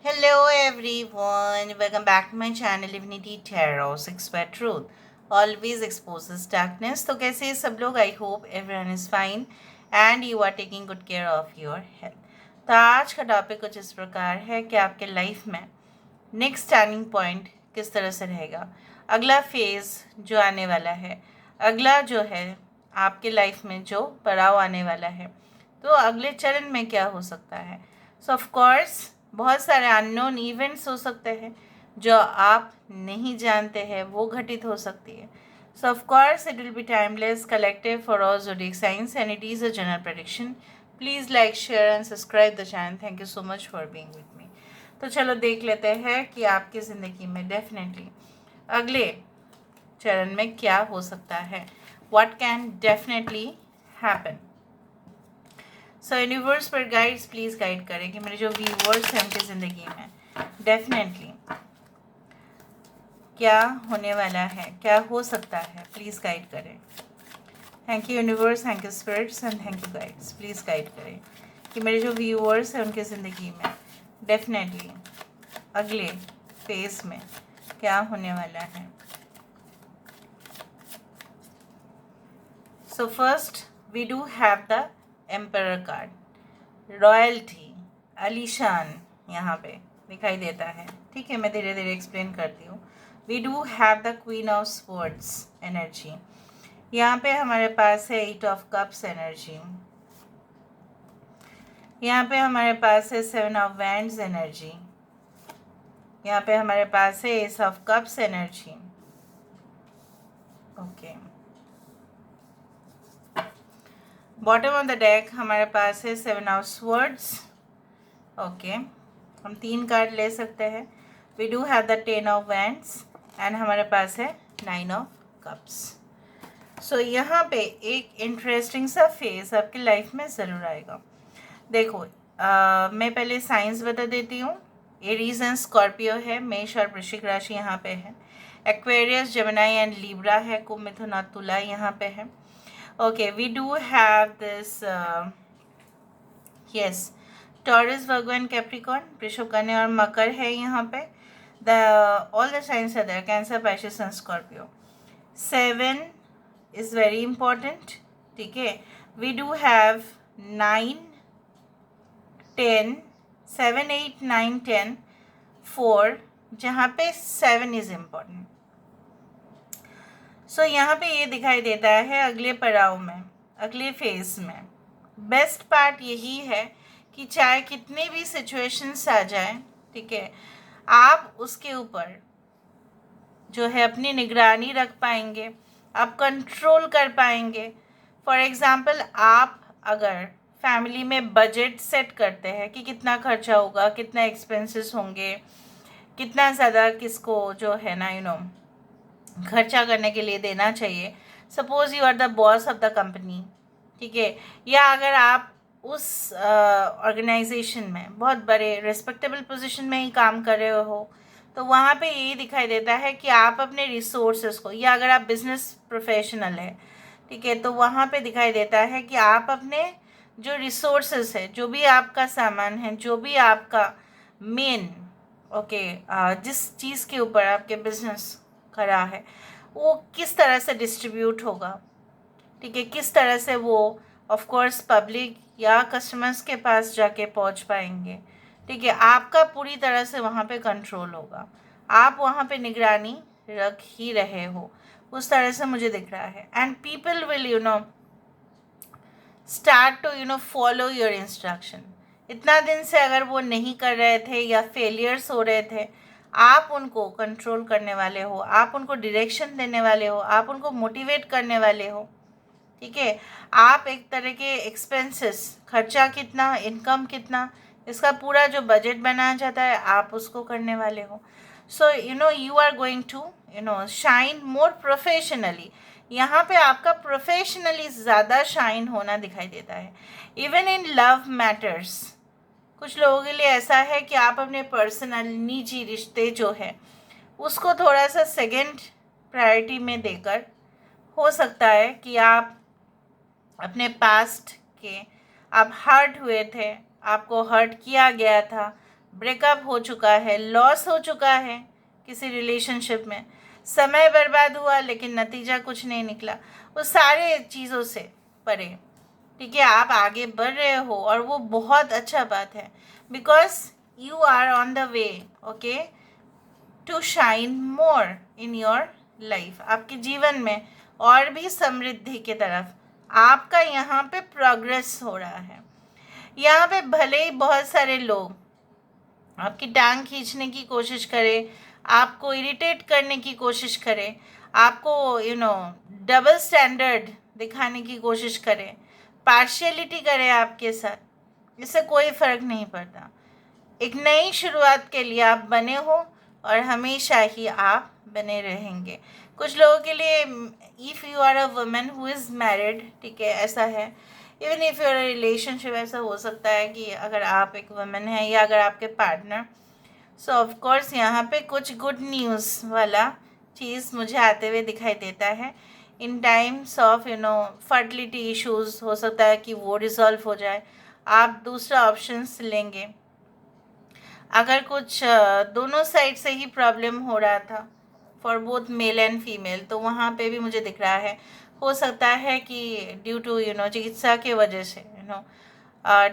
Hello everyone, welcome back to my channel Divinity Tarot 6 by Truth always exposes darkness. तो कैसे हैं सब लोग? I hope everyone is fine and you are taking good care of your health. तो आज का topic कुछ इस प्रकार है कि आपके लाइफ में नेक्स्ट टर्निंग पॉइंट किस तरह से रहेगा, अगला फेज जो आने वाला है, अगला जो है आपके लाइफ में जो पड़ाव आने वाला है, तो अगले चरण में क्या हो सकता है। सो ऑफ कोर्स बहुत सारे अननोन इवेंट्स हो सकते हैं जो आप नहीं जानते हैं, वो घटित हो सकती है। सो of course it will be timeless, collective for all zodiac science and it is a general prediction. Please like, share and subscribe the channel. Thank you so much for being with me. तो चलो देख लेते हैं कि आपकी ज़िंदगी में definitely अगले चरण में क्या हो सकता है, what can definitely happen. So universe पर गाइड्स प्लीज़ गाइड करें कि मेरे जो व्यूवर्स हैं उनकी ज़िंदगी में डेफिनेटली क्या होने वाला है, क्या हो सकता है, प्लीज़ गाइड करें। Thank you universe, thank you spirits and thank you guides. Please guide करें कि मेरे जो व्यूवर्स हैं उनकी ज़िंदगी में डेफिनेटली अगले फेज में क्या होने वाला है। So first we do have the emperor card, royalty, अलीशान यहाँ पे दिखाई देता है। ठीक है, मैं धीरे धीरे एक्सप्लेन करती हूँ। We do have the queen of swords energy, यहाँ पे हमारे पास है एट ऑफ कप्स एनर्जी, यहाँ पे हमारे पास है सेवन ऑफ वैंड्स एनर्जी, यहाँ पे हमारे पास है S of cups energy. Okay, bottom of the deck हमारे पास है सेवन ऑफ स्वॉर्ड्स। ओके, हम 3 कार्ड ले सकते हैं। We do have the 10 of wands and हमारे पास है 9 ऑफ कप्स। सो यहाँ पे एक इंटरेस्टिंग सा फेज आपकी लाइफ में ज़रूर आएगा। देखो मैं पहले साइंस बता देती हूँ। एरीज एंड स्कॉर्पियो है, मेष और वृश्चिक राशि यहाँ पे है, एक्वेरियस, जेमिनी एंड लिब्रा है, कुंभ, मिथुन और तुला यहाँ पे है। Okay, we do have this yes Taurus, Virgo and Capricorn, वृषभ, कन्या और मकर है यहाँ पे। The all the signs are there, cancer, Pisces and Scorpio. 7 is very important. ठीक है, वी डू हैव 9, 10, 7, 8, 9, 10, 4, जहाँ पे 7 इज़ इम्पॉर्टेंट। सो यहाँ पे ये दिखाई देता है अगले पड़ाव में, अगले फेज में बेस्ट पार्ट यही है कि चाहे कितनी भी सिचुएशंस आ जाए, ठीक है, आप उसके ऊपर जो है अपनी निगरानी रख पाएंगे, आप कंट्रोल कर पाएंगे। फॉर एग्ज़ाम्पल, आप अगर फैमिली में बजट सेट करते हैं कि कितना खर्चा होगा, कितना एक्सपेंसेस होंगे, कितना ज़्यादा किसको जो है ना खर्चा करने के लिए देना चाहिए। Suppose you are the boss of the company, ठीक है, या अगर आप उस ऑर्गेनाइजेशन में बहुत बड़े रिस्पेक्टेबल पोजीशन में ही काम कर रहे हो, तो वहाँ पे यही दिखाई देता है कि आप अपने रिसोर्सेज को, या अगर आप बिजनेस प्रोफेशनल है, ठीक है, तो वहाँ पे दिखाई देता है कि आप अपने जो रिसोर्सेज है, जो भी आपका सामान है, जो भी आपका मेन ओके जिस चीज़ के ऊपर आपके बिजनेस खड़ा है, वो किस तरह से डिस्ट्रीब्यूट होगा, ठीक है, किस तरह से वो ऑफ कोर्स पब्लिक या कस्टमर्स के पास जाके पहुंच पाएंगे। ठीक है, आपका पूरी तरह से वहाँ पे कंट्रोल होगा, आप वहाँ पे निगरानी रख ही रहे हो, उस तरह से मुझे दिख रहा है। And people will start to follow your instruction. इतना दिन से अगर वो नहीं कर रहे थे या फेलियर्स हो रहे थे, आप उनको कंट्रोल करने वाले हो, आप उनको डायरेक्शन देने वाले हो, आप उनको मोटिवेट करने वाले हो। ठीक है, आप एक तरह के एक्सपेंसेस, खर्चा कितना, इनकम कितना, इसका पूरा जो बजट बनाया जाता है, आप उसको करने वाले हो। So you are going to shine more professionally. यहाँ पे आपका प्रोफेशनली ज़्यादा शाइन होना दिखाई देता है। इवन इन लव मैटर्स, कुछ लोगों के लिए ऐसा है कि आप अपने पर्सनल निजी रिश्ते जो है उसको थोड़ा सा सेकंड प्रायोरिटी में देकर, हो सकता है कि आप अपने पास्ट के आप हर्ट हुए थे, आपको हर्ट किया गया था, ब्रेकअप हो चुका है, लॉस हो चुका है किसी रिलेशनशिप में, समय बर्बाद हुआ लेकिन नतीजा कुछ नहीं निकला, वो सारे चीज़ों से परे, ठीक है, आप आगे बढ़ रहे हो और वो बहुत अच्छा बात है, because you are on the way, okay, to shine more in your life, आपके जीवन में और भी समृद्धि की तरफ आपका यहाँ पे प्रोग्रेस हो रहा है। यहाँ पे भले ही बहुत सारे लोग आपकी टांग खींचने की कोशिश करें, आपको इरिटेट करने की कोशिश करें, आपको डबल स्टैंडर्ड दिखाने की कोशिश करें, पार्शियलिटी करें आपके साथ, इससे कोई फ़र्क नहीं पड़ता। एक नई शुरुआत के लिए आप बने हो और हमेशा ही आप बने रहेंगे। कुछ लोगों के लिए if you are a woman who is married, ठीक है, ऐसा है, इवन इफ़ यूर रिलेशनशिप, ऐसा हो सकता है कि अगर आप एक वुमन हैं या अगर आपके पार्टनर, सो ऑफ कोर्स यहाँ पे कुछ गुड न्यूज़ वाला चीज़ मुझे आते हुए दिखाई देता है। इन टाइम्स ऑफ फर्टिलिटी इश्यूज़ हो सकता है कि वो रिजॉल्व हो जाए, आप दूसरा ऑप्शंस लेंगे। अगर कुछ दोनों साइड से ही प्रॉब्लम हो रहा था for both male and female, तो वहाँ पे भी मुझे दिख रहा है, हो सकता है कि ड्यू टू चिकित्सा के वजह से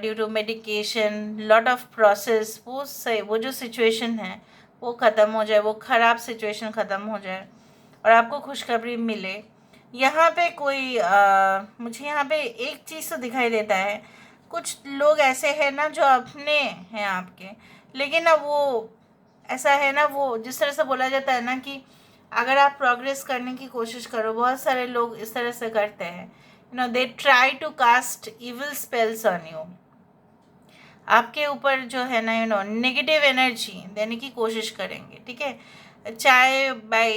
due to medication, lot of process, वो जो सिचुएशन है वो ख़त्म हो जाए, वो ख़राब सिचुएशन ख़त्म हो जाए और आपको खुशखबरी मिले। यहाँ पे कोई मुझे यहाँ पे एक चीज़ तो दिखाई देता है, कुछ लोग ऐसे हैं ना जो अपने हैं आपके, लेकिन ना वो ऐसा है ना, वो जिस तरह से बोला जाता है ना कि अगर आप प्रोग्रेस करने की कोशिश करो, बहुत सारे लोग इस तरह से करते हैं, they try to cast evil spells on you, आपके ऊपर जो है ना नेगेटिव एनर्जी देने की कोशिश करेंगे, ठीक है, चाहे बाय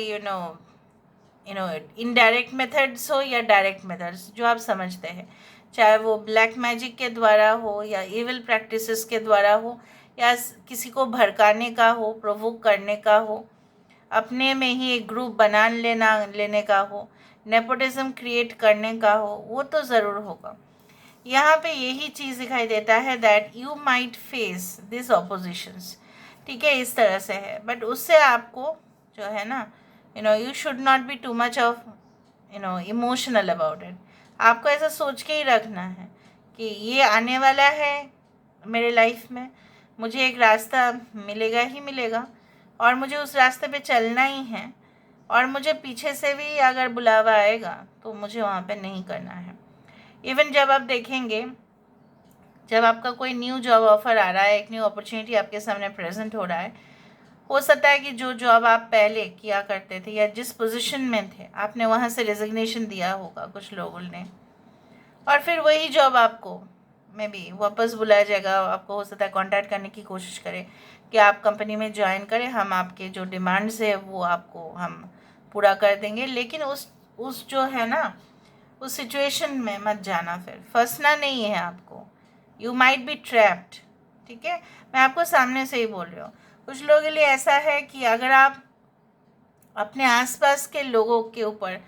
इनडायरेक्ट मेथड्स हो या डायरेक्ट मेथड्स, जो आप समझते हैं, चाहे वो ब्लैक मैजिक के द्वारा हो या इविल प्रैक्टिसेस के द्वारा हो या किसी को भड़काने का हो, प्रोवोक करने का हो, अपने में ही एक ग्रुप बना लेने का हो, नेपोटिज्म क्रिएट करने का हो, वो तो ज़रूर होगा। यहाँ पे यही चीज़ दिखाई देता है that you might face this opposition's, ठीक है, इस तरह से है, बट उससे आपको जो है ना you should not be too much of emotional about it. आपको ऐसा सोच के ही रखना है कि ये आने वाला है मेरे लाइफ में, मुझे एक रास्ता मिलेगा ही मिलेगा और मुझे उस रास्ते पे चलना ही है, और मुझे पीछे से भी अगर बुलावा आएगा तो मुझे वहाँ पे नहीं करना है। इवन जब आप देखेंगे, जब आपका कोई न्यू जॉब ऑफर आ रहा है, एक न्यू अपॉर्चुनिटी आपके सामने प्रेजेंट हो रहा है, हो सकता है कि जो जॉब आप पहले किया करते थे या जिस पोजीशन में थे, आपने वहाँ से रेजिग्नेशन दिया होगा कुछ लोगों ने, और फिर वही जॉब आपको मे बी वापस बुलाया जाएगा, आपको हो सकता है कॉन्टैक्ट करने की कोशिश करें कि आप कंपनी में ज्वाइन करें, हम आपके जो डिमांड्स है वो आपको हम पूरा कर देंगे, लेकिन उस जो है ना उस सिचुएशन में मत जाना, फिर फंसना नहीं है आपको, यू माइट बी ट्रैप्ड, ठीक है, मैं आपको सामने से ही बोल रही हूँ। कुछ लोगों के लिए ऐसा है कि अगर आप अपने आसपास के लोगों के ऊपर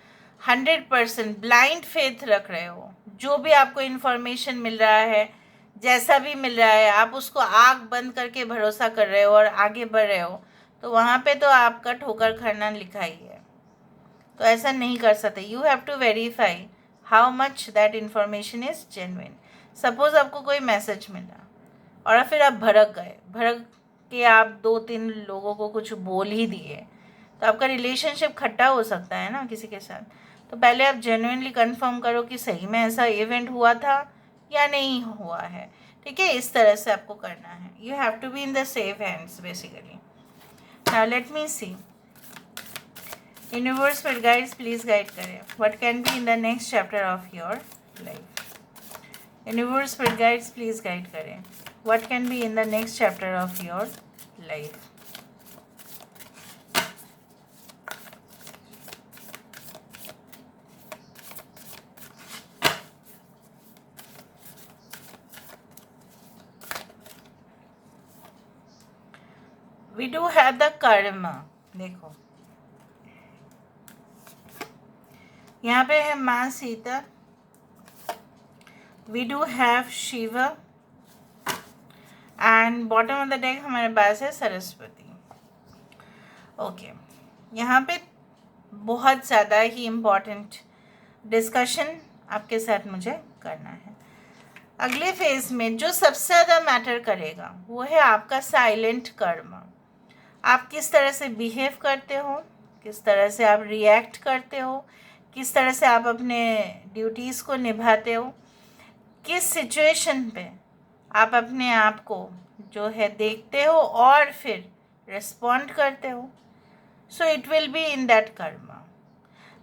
100% ब्लाइंड फेथ रख रहे हो, जो भी आपको इन्फॉर्मेशन मिल रहा है, जैसा भी मिल रहा है, आप उसको आँख बंद करके भरोसा कर रहे हो और आगे बढ़ रहे हो, तो वहाँ पे तो आपका ठोकर खाना लिखा ही है। तो ऐसा नहीं कर सकते, you have to verify how much that information is genuine. Suppose आपको कोई मैसेज मिला और फिर आप भड़क के आप 2-3 लोगों को कुछ बोल ही दिए, तो आपका रिलेशनशिप खट्टा हो सकता है ना किसी के साथ। तो पहले आप जेन्युइनली कंफर्म करो कि सही में ऐसा इवेंट हुआ था या नहीं हुआ है, ठीक है, इस तरह से आपको करना है। You have to be in the safe hands basically. Now let me see, universe फिर गाइड्स प्लीज गाइड करें, what can be in the next chapter of your life. Universe फिर गाइड्स प्लीज गाइड करें, what can be in the next chapter of your life. We do have the कर्म, देखो यहाँ पे है माँ Sita, we do have Shiva and bottom of the deck हमारे पास है सरस्वती। ओके, यहाँ पे बहुत ज़्यादा ही इम्पॉर्टेंट डिस्कशन आपके साथ मुझे करना है। अगले फेज में जो सबसे ज़्यादा मैटर करेगा वो है आपका साइलेंट कर्म। आप किस तरह से बिहेव करते हो, किस तरह से आप रिएक्ट करते हो, किस तरह से आप अपने ड्यूटीज़ को निभाते हो, किस सिचुएशन पे आप अपने आप को जो है देखते हो और फिर रिस्पॉन्ड करते हो। So it will be in that कर्म।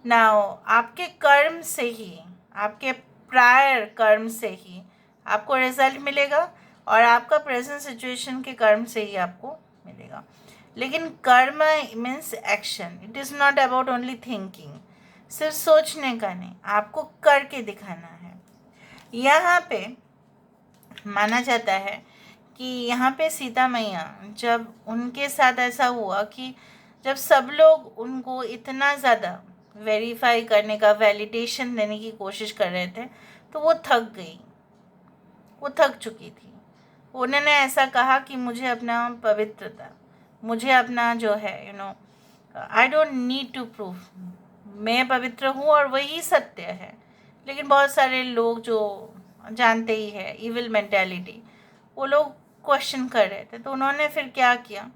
नाउ आपके कर्म से ही, आपके प्रायर कर्म से ही आपको रिजल्ट मिलेगा और आपका प्रेजेंट सिचुएशन के कर्म से ही आपको मिलेगा। लेकिन कर्म means action, it is not about only thinking. सिर्फ सोचने का नहीं, आपको करके दिखाना है। यहाँ पे माना जाता है कि यहाँ पे सीता मैया, जब उनके साथ ऐसा हुआ कि जब सब लोग उनको इतना ज़्यादा वेरीफाई करने का, वैलिडेशन देने की कोशिश कर रहे थे, तो वो थक गई, वो थक चुकी थी। उन्होंने ऐसा कहा कि मुझे अपना पवित्रता, मुझे अपना जो है I don't need to prove, मैं पवित्र हूँ और वही सत्य है। लेकिन बहुत सारे लोग जो जानते ही है इविल मेंटालिटी, वो लोग क्वेश्चन कर रहे थे। तो उन्होंने फिर क्या किया,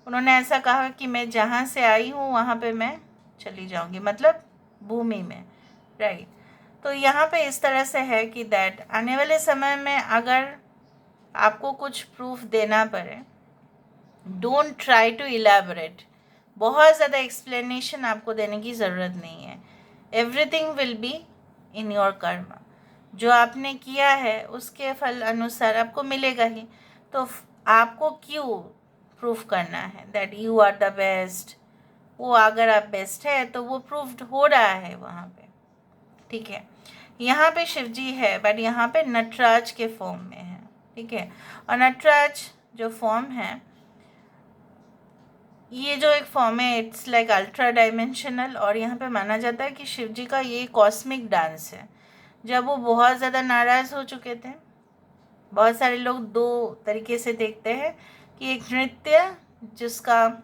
उन्होंने ऐसा कहा कि मैं जहाँ से आई हूँ वहाँ पे मैं चली जाऊँगी, मतलब भूमि में, राइट। तो यहाँ पे इस तरह से है कि दैट आने वाले समय में अगर आपको कुछ प्रूफ देना पड़े, डोंट ट्राई टू इलेबोरेट। बहुत ज़्यादा एक्सप्लेनेशन आपको देने की ज़रूरत नहीं है। Everything will be in your कर्म। जो आपने किया है उसके फल अनुसार आपको मिलेगा ही। तो आपको क्यों प्रूफ करना है that you are the best? वो अगर आप बेस्ट है तो वो प्रूव्ड हो रहा है वहाँ पे, ठीक है। यहाँ पे शिव जी है, बट यहाँ पे नटराज के फॉर्म में है, ठीक है। और नटराज जो फॉर्म है, ये जो एक फॉर्म है, इट्स लाइक अल्ट्रा डायमेंशनल। और यहाँ पे माना जाता है कि शिव जी का ये कॉस्मिक डांस है। जब वो बहुत ज़्यादा नाराज़ हो चुके थे, बहुत सारे लोग दो तरीके से देखते हैं कि एक नृत्य जिसका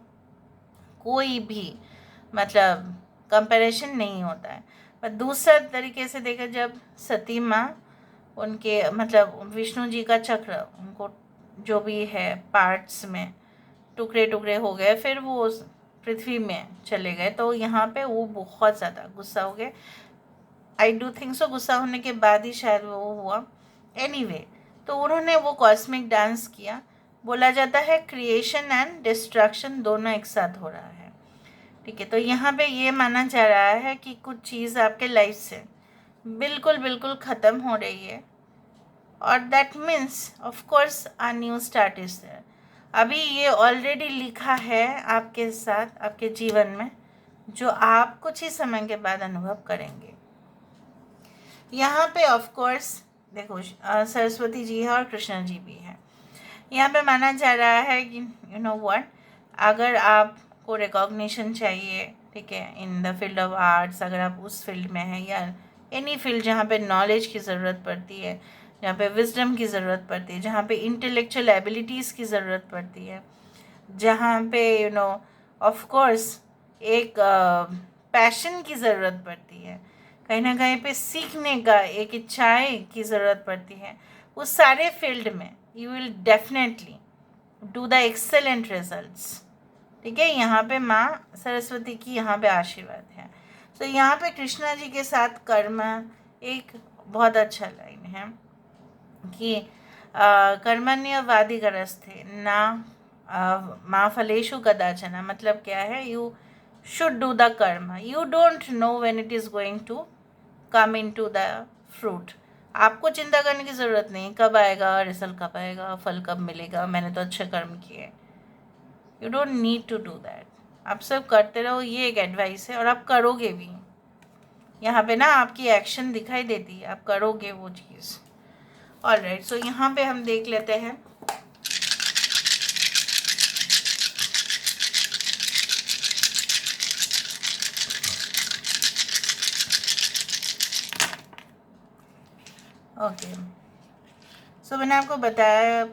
कोई भी मतलब कंपैरिजन नहीं होता है, पर दूसरा तरीके से देखा जब सती माँ, उनके मतलब विष्णु जी का चक्र, उनको जो भी है पार्ट्स में टुकड़े टुकड़े हो गए, फिर वो पृथ्वी में चले गए, तो यहाँ पे वो बहुत ज़्यादा गुस्सा हो गए। आई डू थिंक सो गुस्सा होने के बाद ही शायद वो हुआ। एनीवे, तो उन्होंने वो कॉस्मिक डांस किया। बोला जाता है क्रिएशन एंड डिस्ट्रक्शन दोनों एक साथ हो रहा है, ठीक है। तो यहाँ पे ये माना जा रहा है कि कुछ चीज़ आपके लाइफ से बिल्कुल बिल्कुल ख़त्म हो रही है, और that means of course a new start is there. अभी ये ऑलरेडी लिखा है आपके साथ, आपके जीवन में, जो आप कुछ ही समय के बाद अनुभव करेंगे। यहाँ पे ऑफ कोर्स देखो सरस्वती जी है और कृष्ण जी भी है। यहाँ पे माना जा रहा है कि यू नो व्हाट, अगर आपको रिकॉग्निशन चाहिए, ठीक है, in the field of arts, अगर आप उस फील्ड में हैं या एनी फील्ड जहाँ पे नॉलेज की ज़रूरत पड़ती है, जहाँ पे विजडम की ज़रूरत पड़ती है, जहाँ पे इंटेलेक्चुअल एबिलिटीज़ की ज़रूरत पड़ती है, जहाँ पे ऑफ कोर्स एक पैशन की ज़रूरत पड़ती है, कहीं ना कहीं पे सीखने का एक इच्छाएं की ज़रूरत पड़ती है, उस सारे फील्ड में you will definitely do the excellent results, ठीक है। यहाँ पे माँ सरस्वती की यहाँ पे आशीर्वाद है। तो यहाँ पे कृष्णा जी के साथ कर्म एक बहुत अच्छा लाइन है कि कर्मण्यवाधिकारस्ते ना माँ फलेषु कदाचन। मतलब क्या है, you should do the karma, you don't know when it is going to come in to the fruit. आपको चिंता करने की ज़रूरत नहीं, कब आएगा रिजल्ट, कब आएगा फल, कब मिलेगा, मैंने तो अच्छे कर्म किए। You don't need to do that, आप सब करते रहो, ये एक एडवाइस है, और आप करोगे भी। यहाँ पे ना आपकी एक्शन दिखाई देती है, आप करोगे वो चीज़। ऑलराइट, सो यहाँ पे हम देख लेते हैं ओके। सो मैंने आपको बताया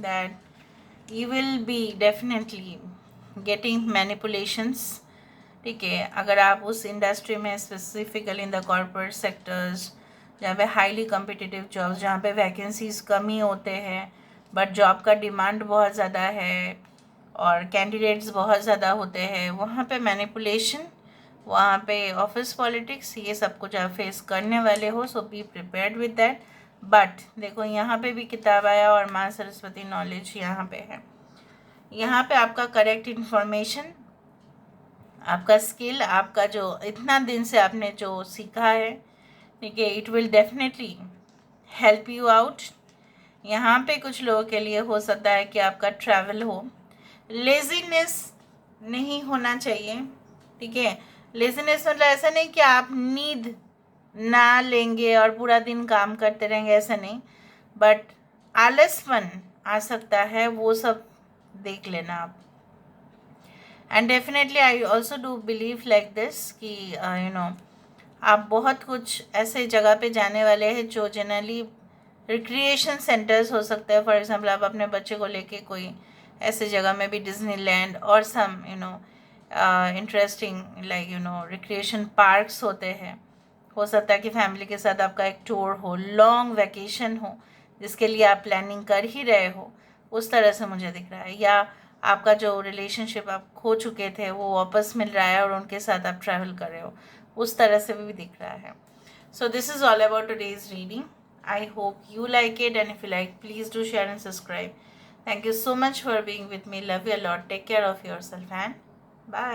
that you will be definitely getting manipulations, ठीक है। अगर आप उस इंडस्ट्री में specifically in the corporate sectors जहाँ पे हाईली कम्पिटिटिव जॉब्स, जहाँ पे वैकेंसीज कम ही होते हैं बट जॉब का डिमांड बहुत ज़्यादा है और कैंडिडेट्स बहुत ज़्यादा होते हैं, वहाँ पे मैनिपुलेशन, वहाँ पे ऑफिस पॉलिटिक्स, ये सब कुछ आप फेस करने वाले हो। So be prepared with that. But देखो यहाँ पे भी किताब आया और माँ सरस्वती नॉलेज यहाँ पे है। यहाँ पे आपका करेक्ट इन्फॉर्मेशन, आपका स्किल, आपका जो इतना दिन से आपने जो सीखा है, ठीक है, it will definitely help you out. यहाँ पे कुछ लोगों के लिए हो सकता है कि आपका ट्रैवल हो। लेजीनेस नहीं होना चाहिए, ठीक है। लेजीनेस मतलब ऐसा नहीं कि आप नींद ना लेंगे और पूरा दिन काम करते रहेंगे, ऐसा नहीं, बट आलसपन आ सकता है, वो सब देख लेना आप। And definitely I also do believe like this कि आप बहुत कुछ ऐसे जगह पे जाने वाले हैं जो जनरली रिक्रिएशन सेंटर्स हो सकते हैं। फॉर एग्जांपल आप अपने बच्चे को लेके कोई ऐसे जगह में भी डिज्नीलैंड और some interesting like recreation parks होते हैं। हो सकता है कि फैमिली के साथ आपका एक टूर हो, लॉन्ग वैकेशन हो जिसके लिए आप प्लानिंग कर ही रहे हो, उस तरह से मुझे दिख रहा है। या आपका जो रिलेशनशिप आप खो चुके थे वो वापस मिल रहा है और उनके साथ आप ट्रैवल कर रहे हो, उस तरह से भी दिख रहा है। So this is all about today's reading. I hope you like it, and if you like, please do share and subscribe. Thank you so much for being with me. Love you a lot. Take care of yourself and bye.